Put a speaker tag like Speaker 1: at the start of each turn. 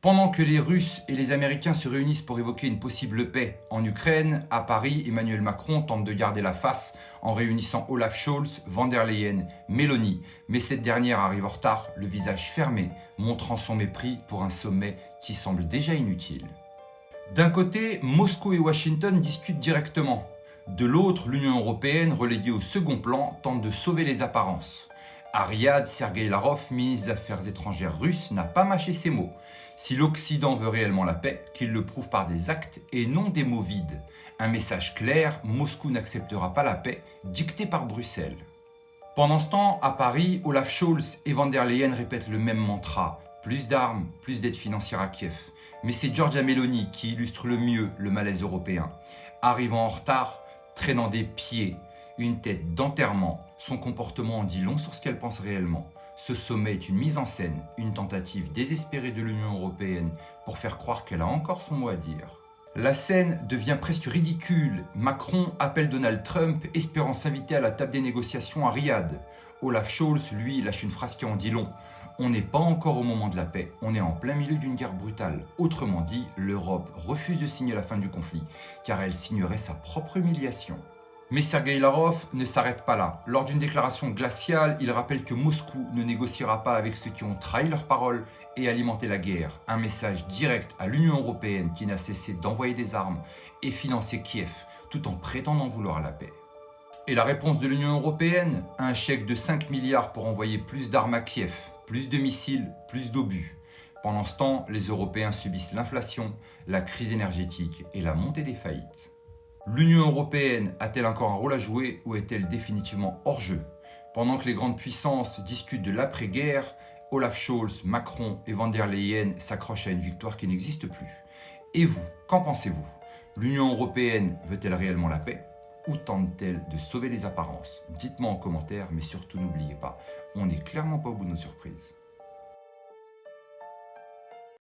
Speaker 1: Pendant que les Russes et les Américains se réunissent pour évoquer une possible paix en Ukraine, à Paris, Emmanuel Macron tente de garder la face en réunissant Olaf Scholz, von der Leyen, Meloni. Mais cette dernière arrive en retard, le visage fermé, montrant son mépris pour un sommet qui semble déjà inutile. D'un côté, Moscou et Washington discutent directement. De l'autre, l'Union européenne, reléguée au second plan, tente de sauver les apparences. À Riyad, Sergueï Lavrov, ministre des Affaires étrangères russe, n'a pas mâché ses mots. Si l'Occident veut réellement la paix, qu'il le prouve par des actes et non des mots vides. Un message clair, Moscou n'acceptera pas la paix, dictée par Bruxelles. Pendant ce temps, à Paris, Olaf Scholz et von der Leyen répètent le même mantra. Plus d'armes, plus d'aide financière à Kiev. Mais c'est Giorgia Meloni qui illustre le mieux le malaise européen. Arrivant en retard, traînant des pieds, une tête d'enterrement, son comportement en dit long sur ce qu'elle pense réellement. Ce sommet est une mise en scène, une tentative désespérée de l'Union européenne pour faire croire qu'elle a encore son mot à dire. La scène devient presque ridicule. Macron appelle Donald Trump, espérant s'inviter à la table des négociations à Riyad. Olaf Scholz, lui, lâche une phrase qui en dit long. On n'est pas encore au moment de la paix, on est en plein milieu d'une guerre brutale. Autrement dit, l'Europe refuse de signer la fin du conflit, car elle signerait sa propre humiliation. Mais Sergueï Lavrov ne s'arrête pas là. Lors d'une déclaration glaciale, il rappelle que Moscou ne négociera pas avec ceux qui ont trahi leurs paroles et alimenté la guerre. Un message direct à l'Union européenne qui n'a cessé d'envoyer des armes et financer Kiev, tout en prétendant vouloir la paix. Et la réponse de l'Union européenne? Un chèque de 5 milliards pour envoyer plus d'armes à Kiev, plus de missiles, plus d'obus. Pendant ce temps, les Européens subissent l'inflation, la crise énergétique et la montée des faillites. L'Union européenne a-t-elle encore un rôle à jouer ou est-elle définitivement hors jeu? Pendant que les grandes puissances discutent de l'après-guerre, Olaf Scholz, Macron et von der Leyen s'accrochent à une victoire qui n'existe plus. Et vous, qu'en pensez-vous? L'Union européenne veut-elle réellement la paix? Ou tente-t-elle de sauver les apparences? Dites-moi en commentaire, mais surtout n'oubliez pas, on n'est clairement pas au bout de nos surprises.